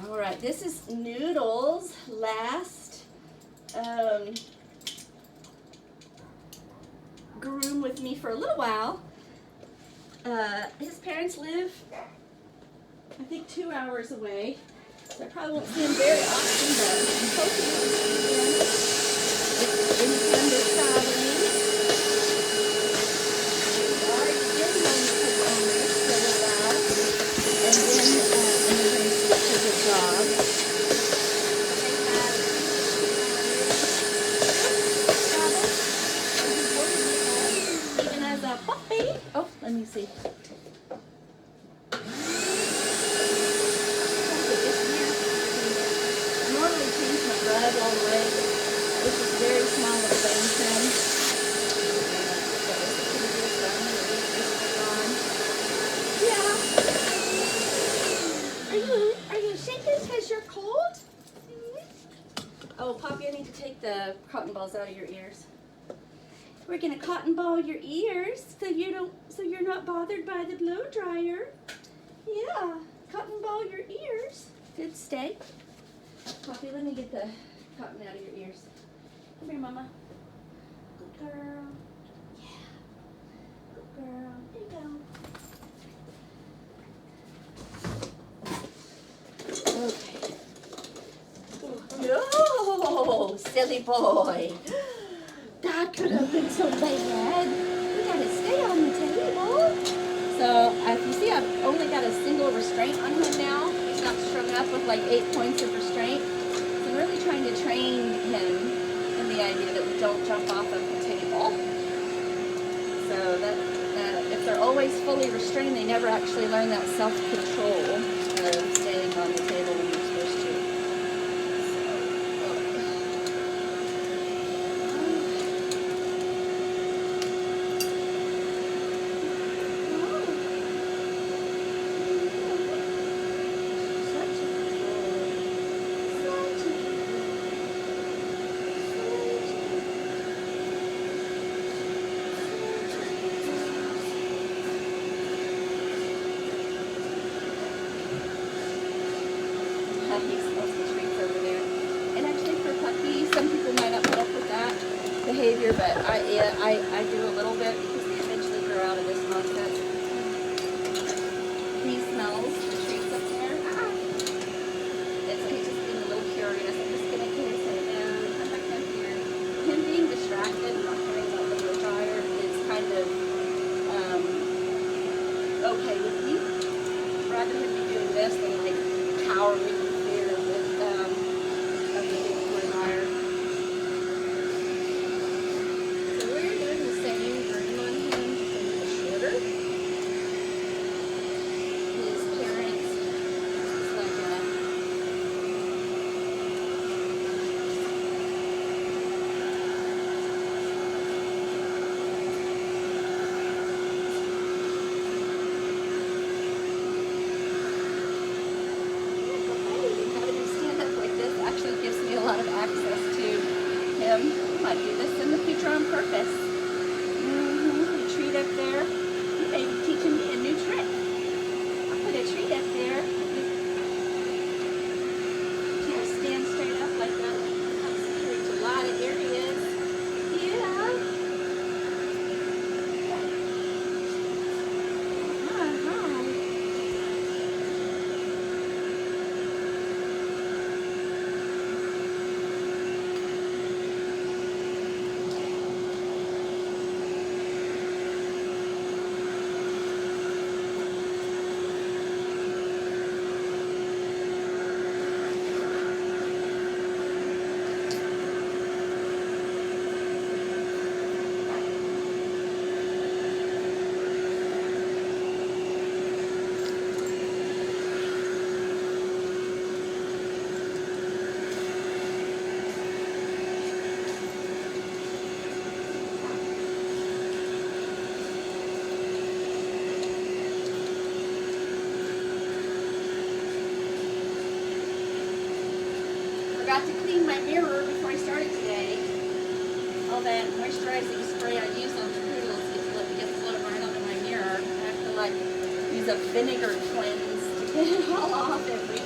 All right, this is Noodle's last groom with me for a little while. His parents live, I think, 2 hours away, so I probably won't see him very often, but I'm hoping to see him anytime they're traveling. He's already been home with his owners for a little while, and then they switch to the job. They have even as a puppy. Oh, let me see. All the way. This is very small little bang trim. Yeah. Are you shaking because you're cold? Oh, Poppy, I need to take the cotton balls out of your ears. We're gonna cotton ball your ears so you're not bothered by the blow dryer. Yeah. Cotton ball your ears. Good stay. Poppy, let me get the cotton out of your ears. Come here, Mama. Good girl. Yeah. Good girl. There you go. Okay. No, silly boy. That could have been so bad. We gotta stay on the table. So, if you see, I've only got a single restraint on him now. He's not strung up with like 8 points of restraint. I'm really trying to train him in the idea that we don't jump off of the table. So that if they're always fully restrained, they never actually learn that self-control of staying on the table when you're supposed to. Behavior, but I do a little bit because they eventually grow out of this nonsense. He smells the treats up there. And so he's just being a little curious. I'm just gonna kiss him and come back down here. Him being distracted and not caring about the blow dryer is kind of okay with me. Rather than be doing this than like cowering in fear with a big blow dryer. Might do this in the future on purpose. A treat up there. You may be teaching me a new trick. I'll put a treat up there. Just stand straight up like that. Reach a lot of areas. Yeah. Forgot to clean my mirror before I started today. All that moisturizing spray I use on the noodles gets floating right onto my mirror. I have to like use a vinegar cleanse to get it all off every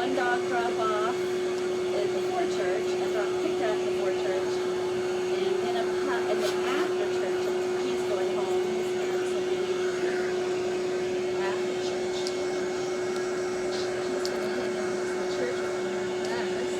one dog drop off before church, a dog picked up before church, and then and then after church, he's going home. His parents will be after church. He's going to hang out with the church with us.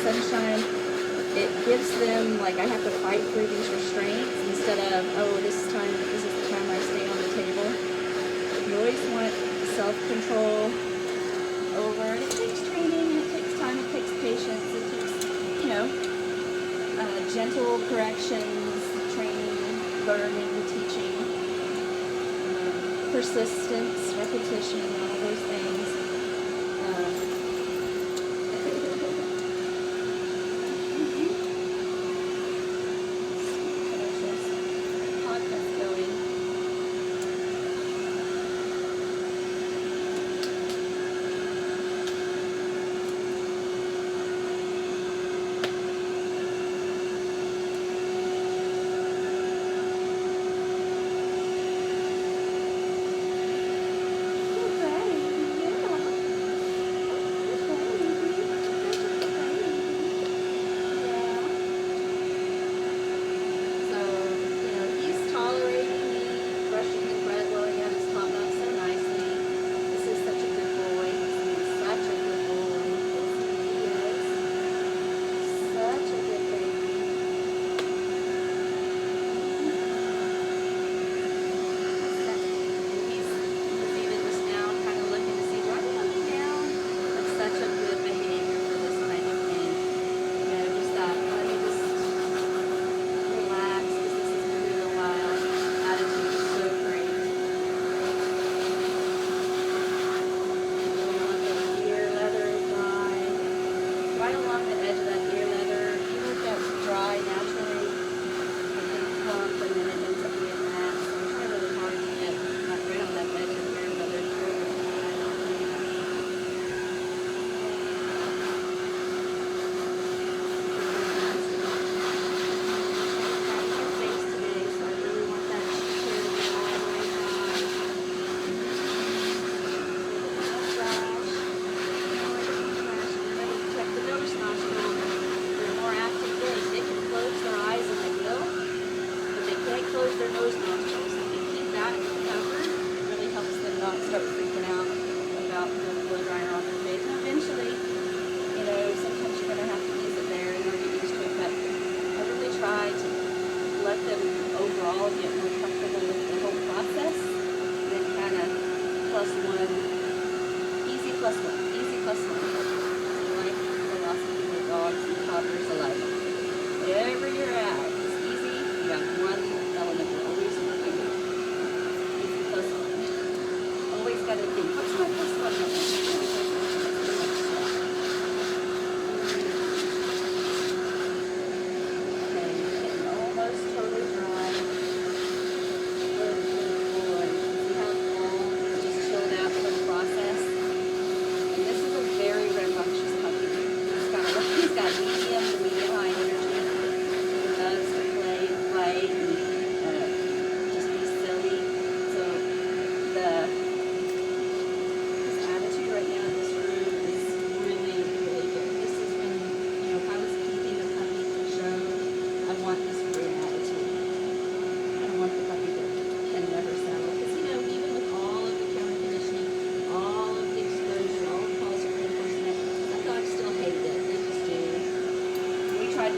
Sunshine, it gives them, like, I have to fight through these restraints instead of, oh, this is the time I stay on the table. You always want self-control over, and it takes training, it takes time, it takes patience, it takes, gentle corrections, training, learning, teaching, persistence, repetition, all those things.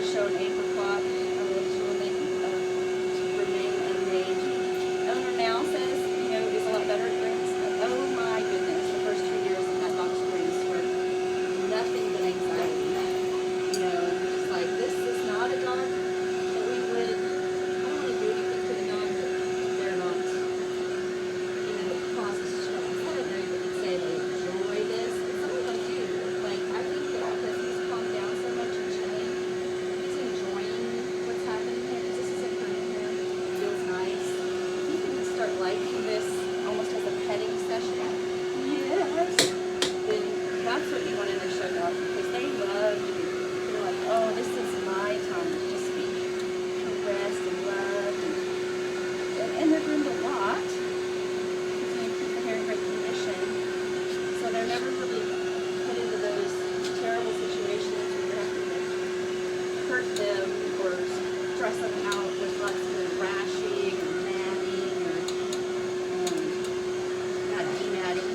show an apricot. Remain unnamed. Owner now says, you know, is a lot better at grooms. Oh my goodness, the first 2 years of that dog's grooms were nothing but anxiety. You know, just like, this is not a dog that we would, I don't want to do anything to the dog that they're not, you know, causes stress. I don't know if you could say they enjoy this, but some of them do. Like, I think that because he's calmed down so much and chilling, he's enjoying what's happening here, because this is a groom here. It feels nice. He can start liking this almost as a petting session. Yes. Then that's what you want in a show dog, because they love you. They're like, oh, this is my time to just be caressed and loved. And they're groomed a lot. Because they keep the hair in great condition. So they're never really put into those terrible situations where you're having to hurt them or stress them out with lots of rashing or matting or not dematting.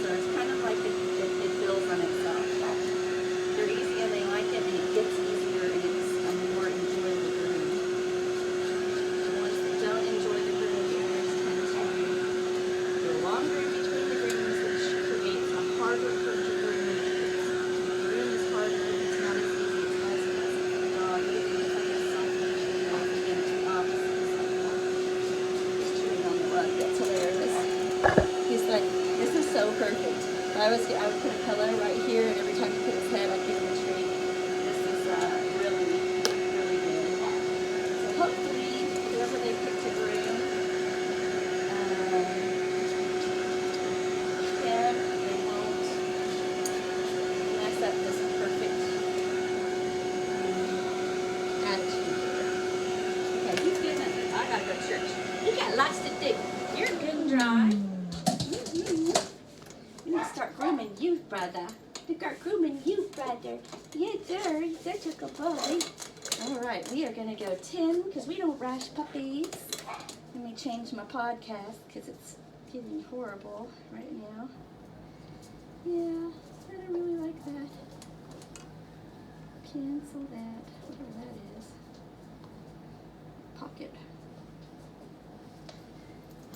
So it's kind of like it builds on itself. They're easy and they like it, and it gets easier and it's a more enjoyable groom. The ones that don't enjoy the groom owners tend to go longer in between the grooms, which creates a harder fur to groom. The groom is harder, it's not as easy, it's not as pleasant for the dog. It's like a self-leashing dog, again, two opposites. He's chewing on the rug, that's hilarious. He's like, this is so perfect. I would put a pillow right here, and every time he put his head, I'd give him a treat. This is really, really good. So hopefully, whoever they pick to groom, they won't mess up this perfect attitude here. Okay, he's good enough. I gotta go to church. You got lots to do. You're good and dry. Start grooming you, brother. We start grooming you, brother. Yes, sir. Such a good boy. All right, we are going to go 10 because we don't rash puppies. Let me change my podcast because it's getting horrible right now. Yeah, I don't really like that. Cancel that, whatever that is. Pocket.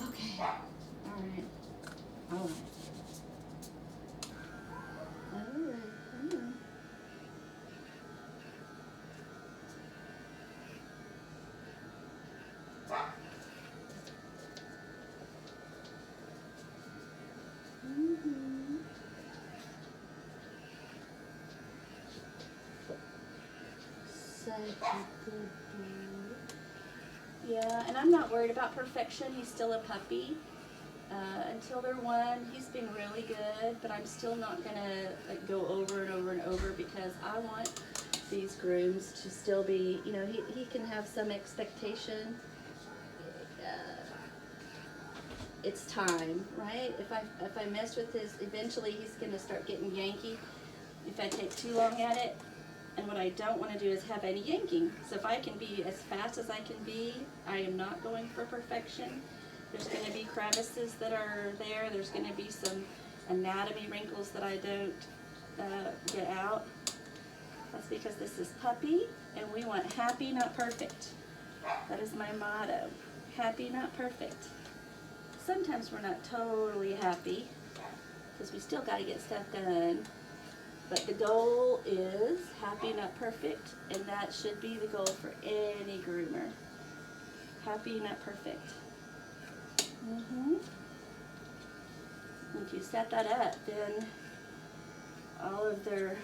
Okay. All right. All right. Such a good boy. Yeah, and I'm not worried about perfection. He's still a puppy. Until they're 1, he's been really good, but I'm still not gonna like go over and over and over because I want these grooms to still be, you know, he can have some expectation. It's time, right? If I mess with his, eventually he's gonna start getting yanky if I take too long at it. And what I don't want to do is have any yanking. So if I can be as fast as I can be, I am not going for perfection. There's going to be crevices that are there. There's going to be some anatomy wrinkles that I don't get out. That's because this is puppy, and we want happy, not perfect. That is my motto. Happy, not perfect. Sometimes we're not totally happy, because we still got to get stuff done. But the goal is happy, not perfect, and that should be the goal for any groomer. Happy, not perfect. If you set that up, then all of their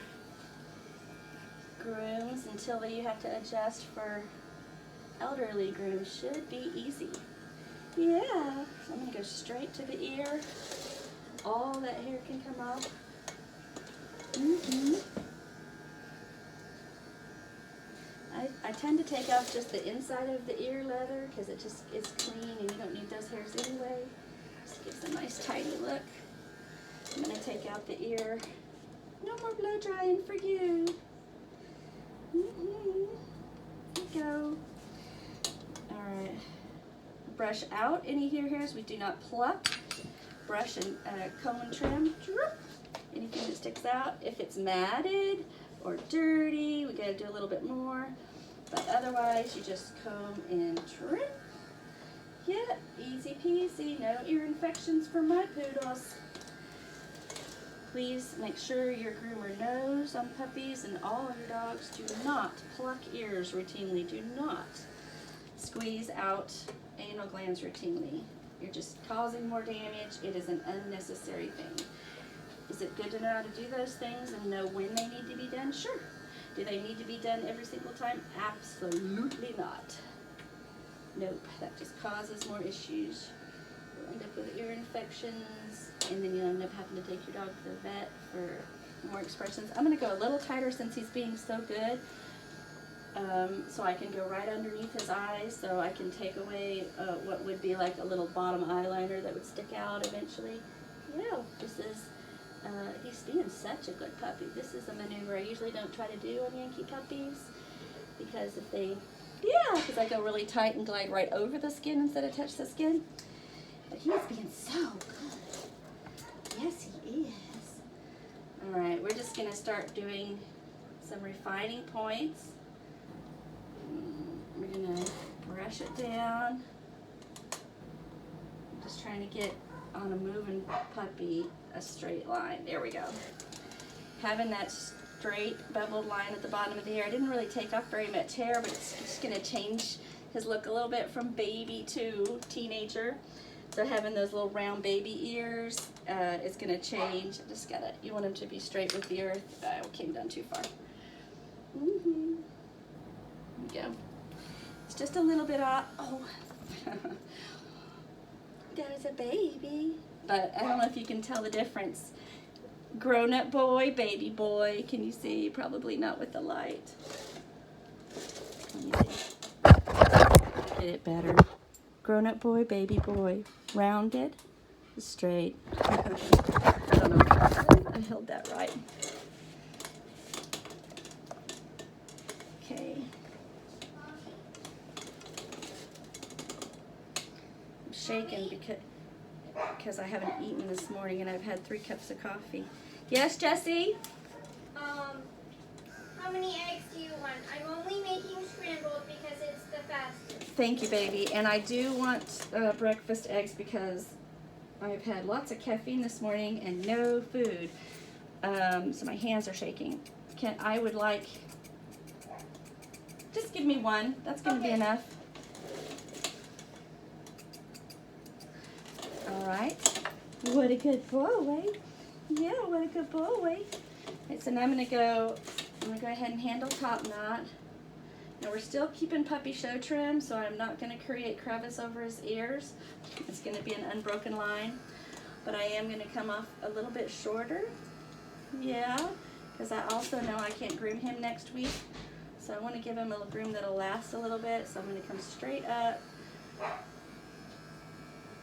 grooms, until you have to adjust for elderly grooms, should be easy. Yeah, so I'm going to go straight to the ear. All that hair can come off. I tend to take off just the inside of the ear leather because it just is clean and you don't need those hairs anyway. Just gives a nice tidy look. I'm going to take out the ear. No more blow drying for you. There you go. Alright. Brush out any ear hairs. We do not pluck. Brush and comb and trim. Anything that sticks out. If it's matted or dirty. We gotta do a little bit more. But otherwise, you just comb and trim. Yeah, easy peasy, no ear infections for my poodles. Please make sure your groomer knows on puppies and all of your dogs, do not pluck ears routinely. Do not squeeze out anal glands routinely. You're just causing more damage. It is an unnecessary thing. Is it good to know how to do those things and know when they need to be done? Sure. Do they need to be done every single time? Absolutely not. Nope, that just causes more issues. You'll end up with ear infections, and then you'll end up having to take your dog to the vet for more expressions. I'm going to go a little tighter since he's being so good, so I can go right underneath his eyes, so I can take away what would be like a little bottom eyeliner that would stick out eventually. Yeah, this is, he's being such a good puppy. This is a maneuver I usually don't try to do on Yankee puppies, because if they, because I go really tight and glide right over the skin instead of touch the skin. But he's being so good. Yes, he is. All right, we're just going to start doing some refining points. We're going to brush it down. I'm just trying to get on a moving puppy a straight line. There we go. Having that straight beveled line at the bottom of the ear. I didn't really take off very much hair, but it's just going to change his look a little bit from baby to teenager. So having those little round baby ears is going to change. Just gotta, you want him to be straight with the earth. I came down too far. There we go. It's just a little bit off. Oh, there's a baby. But I don't know if you can tell the difference. Grown-up boy, baby boy. Can you see? Probably not with the light. Let me see. Get it better. Grown-up boy, baby boy. Rounded, straight. I don't know if I held that right. Okay. I'm shaking because I haven't eaten this morning and I've had 3 cups of coffee. Yes, Jessie? How many eggs do you want? I'm only making scrambled because it's the fastest. Thank you, baby. And I do want breakfast eggs because I've had lots of caffeine this morning and no food. So my hands are shaking. I would like, just give me 1. That's going to be enough. All right. What a good boy. Yeah, what a good boy. Okay, so now I'm going to go ahead and handle top knot. Now we're still keeping puppy show trim, so I'm not going to create crevice over his ears. It's going to be an unbroken line, but I am going to come off a little bit shorter. Yeah, because I also know I can't groom him next week, so I want to give him a groom that'll last a little bit, so I'm going to come straight up.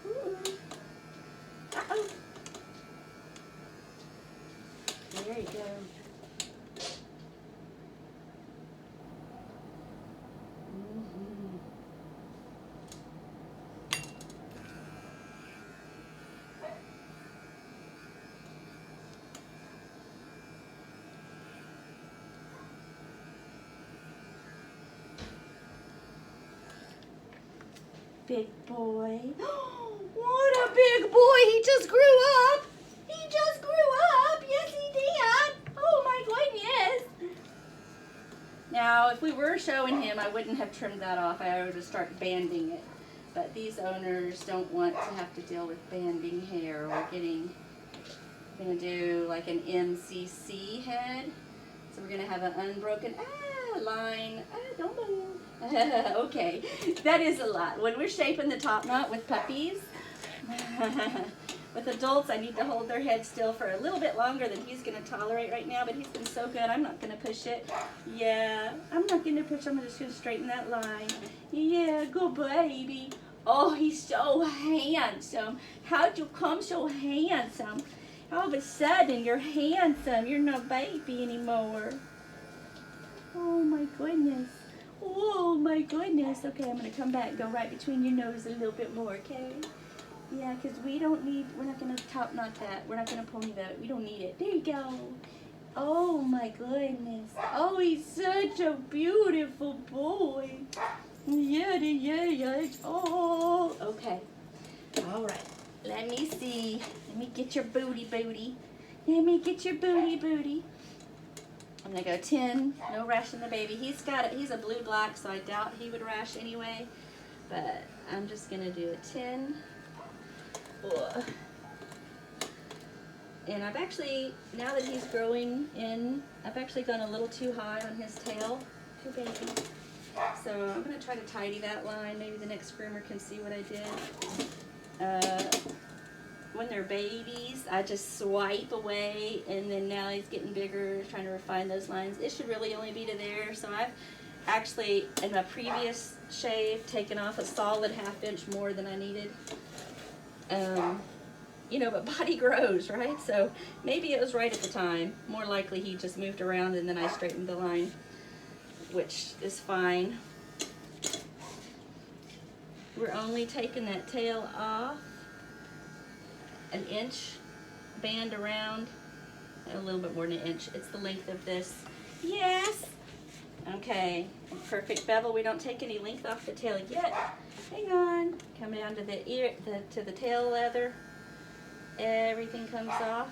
Ooh. Uh-oh. There you go. Big boy. What a big boy. He just grew up. He just grew up. Yes, he did. Oh, my goodness. Now, if we were showing him, I wouldn't have trimmed that off. I would have started banding it. But these owners don't want to have to deal with banding hair or getting, we're going to do like an MCC head. So we're going to have an unbroken line. Don't move. Okay, that is a lot. When we're shaping the top knot with puppies, with adults, I need to hold their head still for a little bit longer than he's going to tolerate right now, but he's been so good, I'm not going to push it. Yeah, I'm not going to push, I'm just going to straighten that line. Yeah, good baby. Oh, he's so handsome. How'd you come so handsome? All of a sudden, you're handsome. You're not baby anymore. Oh, my goodness. Oh my goodness. Okay, I'm going to come back and go right between your nose a little bit more, okay? Yeah, because we're not going to top knot that. We're not going to pony that. We don't need it. There you go. Oh my goodness. Oh, he's such a beautiful boy. Yeah, yeah, yeah. Oh, okay. All right. Let me see. Let me get your booty. Let me get your booty. I'm gonna go 10. No rash in the baby. He's a blue black, so I doubt he would rash anyway. But I'm just gonna do a 10. Ugh. And I've actually, now that he's growing in, I've actually gone a little too high on his tail. Too baby. So I'm going to try to tidy that line. Maybe the next groomer can see what I did. When they're babies, I just swipe away, and then now he's getting bigger, trying to refine those lines. It should really only be to there. So I've actually, in my previous shave, taken off a solid 1/2 inch more than I needed. You know, but body grows, right? So maybe it was right at the time. More likely he just moved around and then I straightened the line, which is fine. We're only taking that tail off 1 inch, band around, a little bit more than 1 inch. It's the length of this. Yes. Okay, perfect bevel. We don't take any length off the tail yet. Hang on. Come down to the ear, to the tail leather. Everything comes off.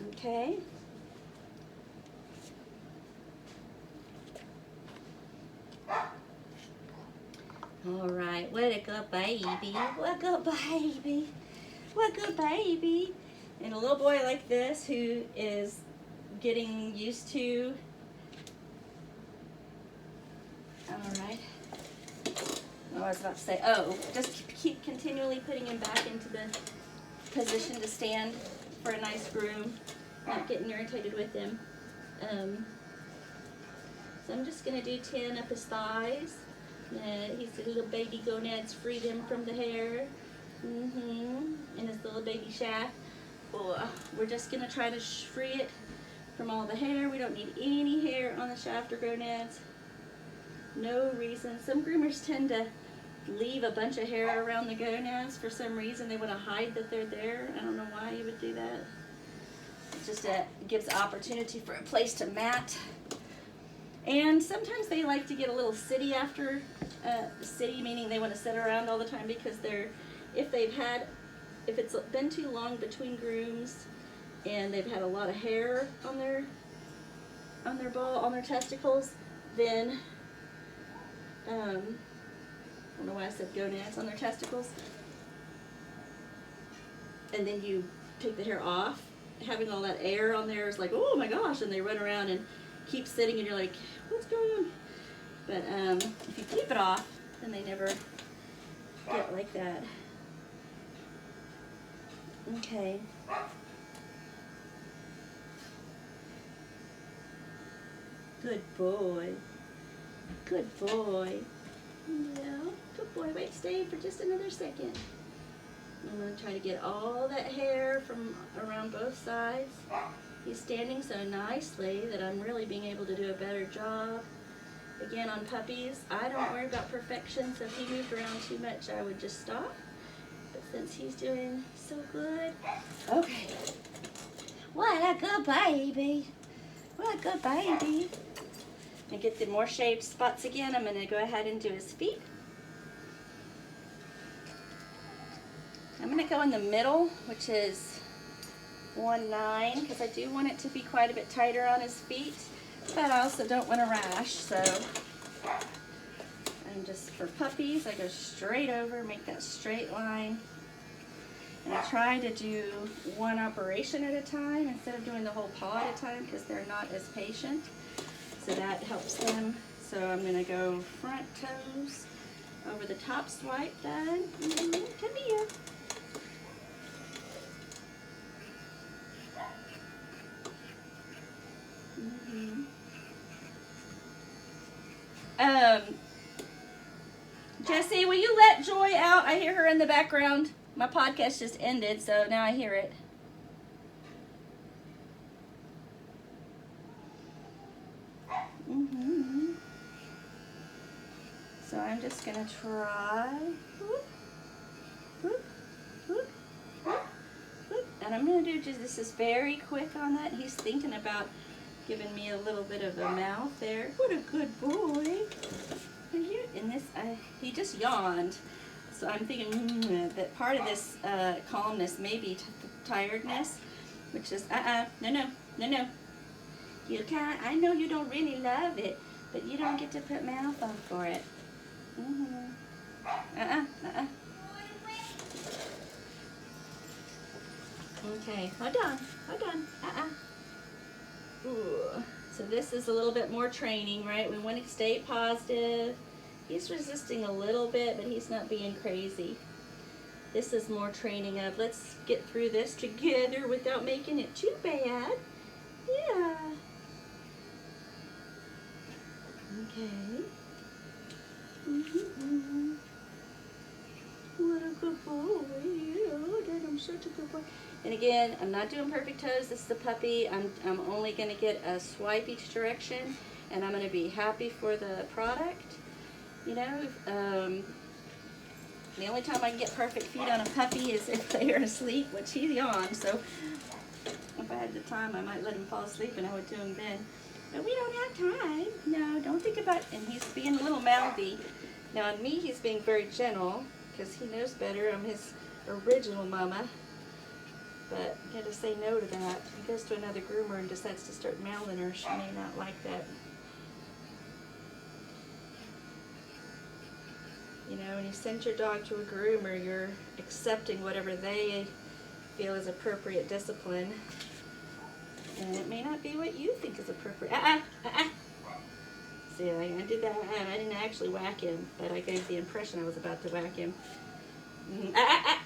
Okay. All right. What a good baby. What a good baby. What a good baby. And a little boy like this who is getting used to. All right. I was about to say, just keep continually putting him back into the position to stand for a nice groom, not getting irritated with him. So I'm just going to do 10 up his thighs. He's a little baby gonads, free them from the hair. And his little baby shaft. We're just going to try to free it from all the hair. We don't need any hair on the shaft or gonads. No reason. Some groomers tend to leave a bunch of hair around the gonads for some reason. They want to hide that they're there. I don't know why you would do that. It just gives opportunity for a place to mat. And sometimes they like to get a little city after city, meaning they want to sit around all the time because if it's been too long between grooms and they've had a lot of hair on their testicles, then I don't know why I said gonads, on their testicles. And then you take the hair off. Having all that air on there is like, oh my gosh, and they run around and keep sitting and you're like, what's going on? But if you keep it off, then they never get like that. Okay. Good boy. Good boy. Yeah, good boy. Wait, stay for just another second. I'm going to try to get all that hair from around both sides. He's standing so nicely that I'm really being able to do a better job. Again, on puppies, I don't worry about perfection, so if he moved around too much, I would just stop. But since he's doing so good, okay. What a good baby. What a good baby. And get the more shaved spots again. I'm going to go ahead and do his feet. I'm going to go in the middle, which is 1/9, because I do want it to be quite a bit tighter on his feet, but I also don't want a rash, so I'm just, for puppies, I go straight over, make that straight line, and I try to do one operation at a time instead of doing the whole paw at a time, because they're not as patient, so that helps them. So I'm going to go front toes over the top swipe then. Come here. Jessie, will you let Joy out? I hear her in the background. My podcast just ended, so now I hear it. So I'm just going to try. Whoop, whoop, whoop. I'm going to do just, this is very quick on that. He's thinking about giving me a little bit of a mouth there. What a good boy. And this, he just yawned. So I'm thinking that part of this calmness may be tiredness, which is, no. You can't, I know you don't really love it, but you don't get to put mouth on for it. Okay, hold on. Ooh. So this is a little bit more training, right? We want to stay positive. He's resisting a little bit, but he's not being crazy. This is more training of, let's get through this together without making it too bad. Yeah. Okay. What a good boy. Yeah, I'm such a good boy. And again, I'm not doing perfect toes. This is a puppy. I'm only going to get a swipe each direction, and I'm going to be happy for the product. You know, the only time I can get perfect feet on a puppy is if they are asleep, which he's yawned. So if I had the time, I might let him fall asleep, and I would do him then. But we don't have time. No, don't think about it. And he's being a little mouthy. Now on me, he's being very gentle because he knows better. I'm his original mama. But I gotta say no to that. If he goes to another groomer and decides to start mouthing her, she may not like that. You know, when you send your dog to a groomer, you're accepting whatever they feel is appropriate discipline. And it may not be what you think is appropriate. See, I did that. I didn't actually whack him, but I gave the impression I was about to whack him. I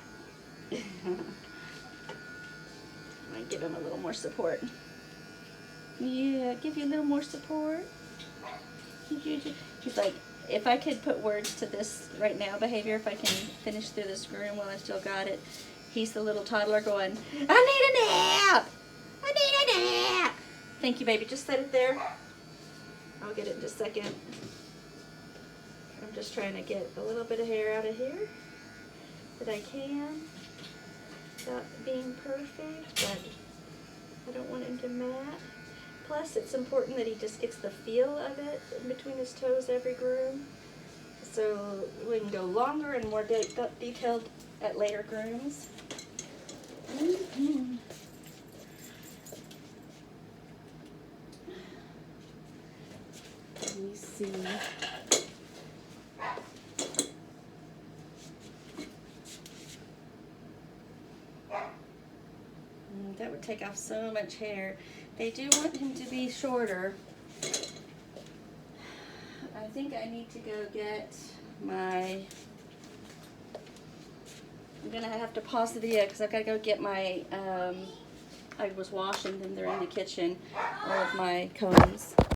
might give him a little more support. Yeah, give you a little more support. He's like, if I could put words to this right now behavior, if I can finish through this groom while I still got it, he's the little toddler going, I need a nap! I need a nap! Thank you, baby. Just set it there. I'll get it in just a second. I'm just trying to get a little bit of hair out of here that I can without being perfect, but I don't want him to mat. Plus, it's important that he just gets the feel of it in between his toes every groom. So we can go longer and more detailed at later grooms. Let me see. That would take off so much hair. They do want him to be shorter. I think I need to go get my... I'm going to have to pause the video because I've got to go get my... I was washing them. They're in the kitchen. All of my combs.